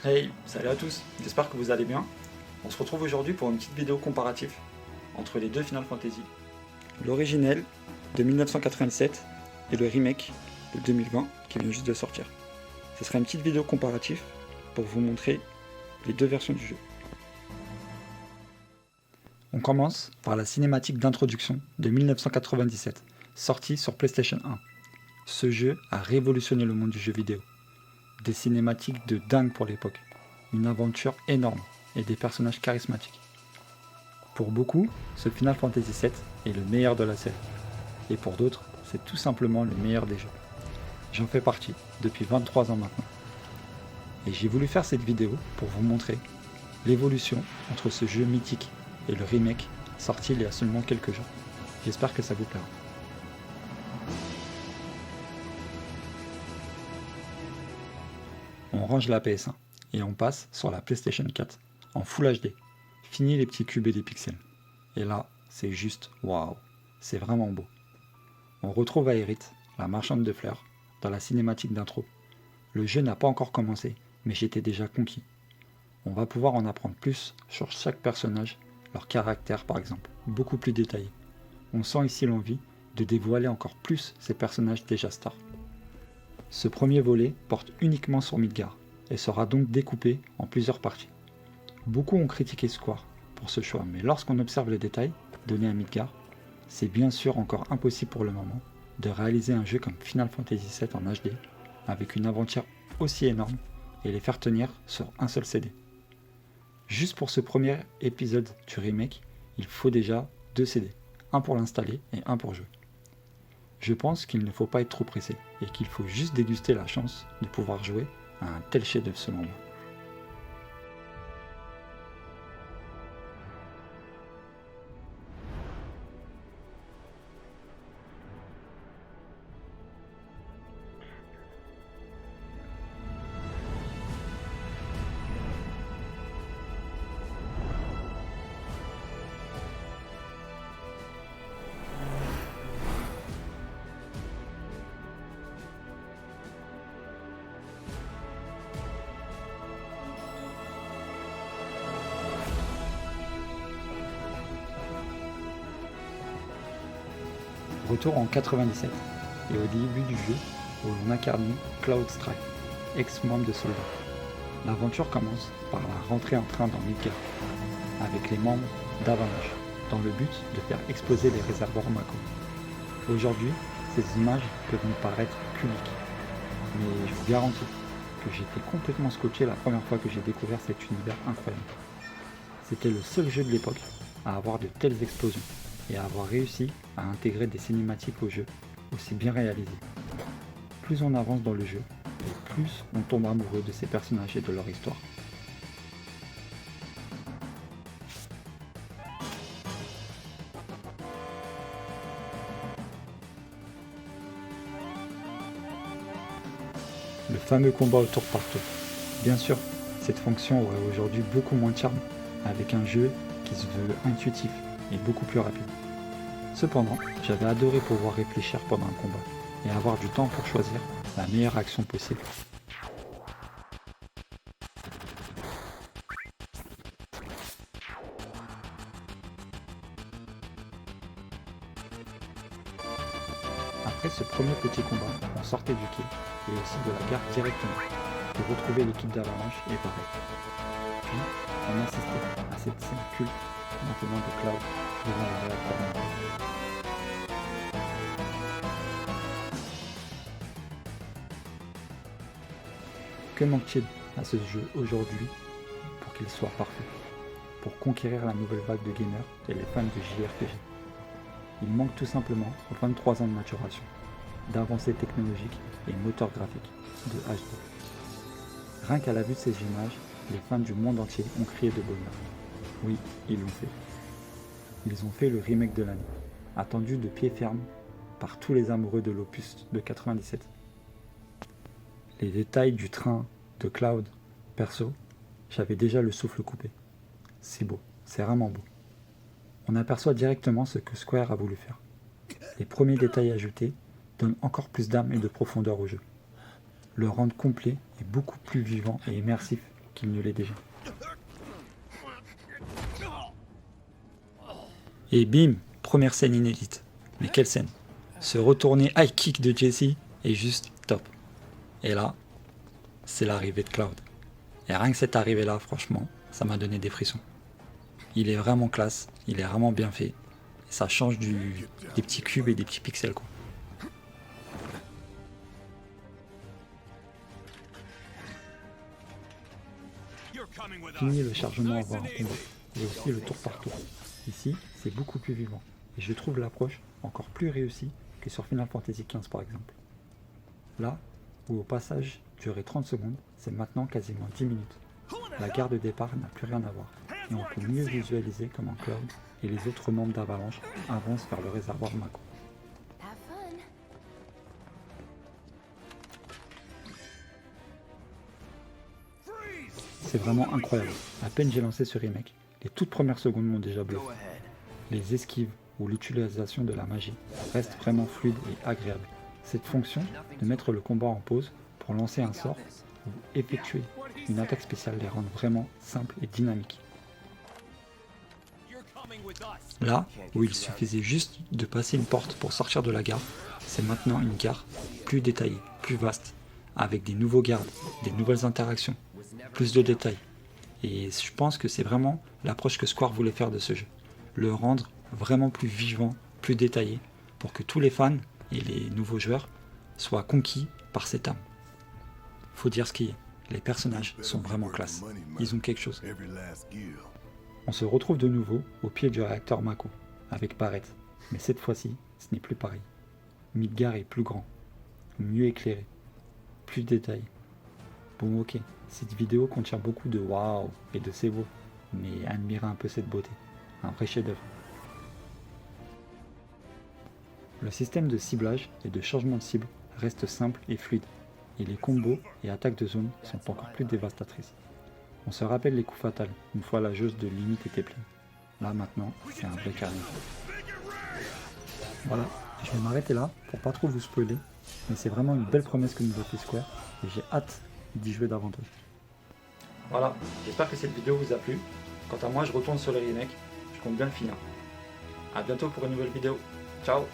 Hey, salut à tous, j'espère que vous allez bien. On se retrouve aujourd'hui pour une petite vidéo comparative entre les deux Final Fantasy. L'originel de 1987 et le remake de 2020 qui vient juste de sortir. Ce sera une petite vidéo comparative pour vous montrer les deux versions du jeu. On commence par la cinématique d'introduction de 1997, sortie sur PlayStation 1. Ce jeu a révolutionné le monde du jeu vidéo. Des cinématiques de dingue pour l'époque, une aventure énorme et des personnages charismatiques. Pour beaucoup, ce Final Fantasy VII est le meilleur de la série, et pour d'autres, c'est tout simplement le meilleur des jeux. J'en fais partie depuis 23 ans maintenant. Et j'ai voulu faire cette vidéo pour vous montrer l'évolution entre ce jeu mythique et le remake sorti il y a seulement quelques jours. J'espère que ça vous plaira. On range la PS1 et on passe sur la PlayStation 4 en Full HD. Fini les petits cubes et les pixels. Et là, c'est juste waouh, c'est vraiment beau. On retrouve Aerith, la marchande de fleurs, dans la cinématique d'intro. Le jeu n'a pas encore commencé, mais j'étais déjà conquis. On va pouvoir en apprendre plus sur chaque personnage, leur caractère par exemple, beaucoup plus détaillé. On sent ici l'envie de dévoiler encore plus ces personnages déjà stars. Ce premier volet porte uniquement sur Midgar et sera donc découpé en plusieurs parties. Beaucoup ont critiqué Square pour ce choix, mais lorsqu'on observe les détails donnés à Midgar, c'est bien sûr encore impossible pour le moment de réaliser un jeu comme Final Fantasy VII en HD avec une aventure aussi énorme et les faire tenir sur un seul CD. Juste pour ce premier épisode du remake, il faut déjà 2 CD, un pour l'installer et un pour jouer. Je pense qu'il ne faut pas être trop pressé et qu'il faut juste déguster la chance de pouvoir jouer à un tel chef-d'œuvre selon moi. Retour en 97 et au début du jeu où l'on incarne Cloud Strife, ex-membre de Soldat. L'aventure commence par la rentrée en train dans Midgar avec les membres d'Avalanche dans le but de faire exploser les réservoirs Mako. Aujourd'hui, ces images peuvent nous paraître publiques, mais je vous garantis que j'étais complètement scotché la première fois que j'ai découvert cet univers incroyable. C'était le seul jeu de l'époque à avoir de telles explosions et à avoir réussi à intégrer des cinématiques au jeu aussi bien réalisées. Plus on avance dans le jeu, et plus on tombe amoureux de ces personnages et de leur histoire. Le fameux combat au tour par tour. Bien sûr, cette fonction aurait aujourd'hui beaucoup moins de charme avec un jeu qui se veut intuitif et beaucoup plus rapide. Cependant, j'avais adoré pouvoir réfléchir pendant un combat et avoir du temps pour choisir la meilleure action possible. Après ce premier petit combat, on sortait du quai et aussi de la gare directement pour retrouver l'équipe d'Avalanche et pareil. Puis, on assistait à cette scène culte maintenant de Cloud devant le réacteur nucléaire. Que manque-t-il à ce jeu aujourd'hui pour qu'il soit parfait, pour conquérir la nouvelle vague de gamers et les fans de JRPG? Il manque tout simplement 23 ans de maturation, d'avancées technologiques et moteur graphique, de HD. Rien qu'à la vue de ces images, les fans du monde entier ont crié de bonheur. Oui, ils l'ont fait. Ils ont fait le remake de l'année, attendu de pied ferme par tous les amoureux de l'opus de 97. Les détails du train de Cloud, perso, j'avais déjà le souffle coupé. C'est beau, c'est vraiment beau. On aperçoit directement ce que Square a voulu faire. Les premiers détails ajoutés donnent encore plus d'âme et de profondeur au jeu. Le rendre complet est beaucoup plus vivant et immersif qu'il ne l'est déjà. Et bim, première scène inédite. Mais quelle scène! Ce retourné high kick de Jesse est juste top. Et là, c'est l'arrivée de Cloud. Et rien que cette arrivée là, franchement, ça m'a donné des frissons. Il est vraiment classe, il est vraiment bien fait. Et ça change des petits cubes et des petits pixels quoi. Fini le chargement avant un combat, et aussi le tour par tour. Ici, c'est beaucoup plus vivant, et je trouve l'approche encore plus réussie que sur Final Fantasy XV par exemple. Là, où au passage durait 30 secondes, c'est maintenant quasiment 10 minutes. La gare de départ n'a plus rien à voir, et on peut mieux visualiser comment Cloud et les autres membres d'Avalanche avancent vers le réservoir Mako. C'est vraiment incroyable. À peine j'ai lancé ce remake, les toutes premières secondes m'ont déjà bluffé. Les esquives ou l'utilisation de la magie restent vraiment fluide et agréable. Cette fonction de mettre le combat en pause pour lancer un sort ou effectuer une attaque spéciale les rend vraiment simples et dynamiques. Là où il suffisait juste de passer une porte pour sortir de la gare, c'est maintenant une gare plus détaillée, plus vaste, avec des nouveaux gardes, des nouvelles interactions, plus de détails. Et je pense que c'est vraiment l'approche que Square voulait faire de ce jeu. Le rendre vraiment plus vivant, plus détaillé, pour que tous les fans et les nouveaux joueurs soient conquis par cette âme. Faut dire ce qui est, les personnages sont vraiment classe. Ils ont quelque chose. On se retrouve de nouveau au pied du réacteur Mako, avec Barrett. Mais cette fois-ci, ce n'est plus pareil. Midgar est plus grand, mieux éclairé, plus de détails. Bon ok, cette vidéo contient beaucoup de waouh et de c'est beau, mais admirez un peu cette beauté. Un vrai chef-d'œuvre. Le système de ciblage et de changement de cible reste simple et fluide, et les combos et attaques de zone sont encore plus dévastatrices. On se rappelle les coups fatals une fois la jauge de limite était pleine. Là maintenant, c'est un vrai carnage. Voilà, je vais m'arrêter là pour pas trop vous spoiler, mais c'est vraiment une belle promesse que nous a fait Square et j'ai hâte d'y jouer davantage. Voilà, j'espère que cette vidéo vous a plu. Quant à moi, je retourne sur le remake, je compte bien le finir. A bientôt pour une nouvelle vidéo. Ciao!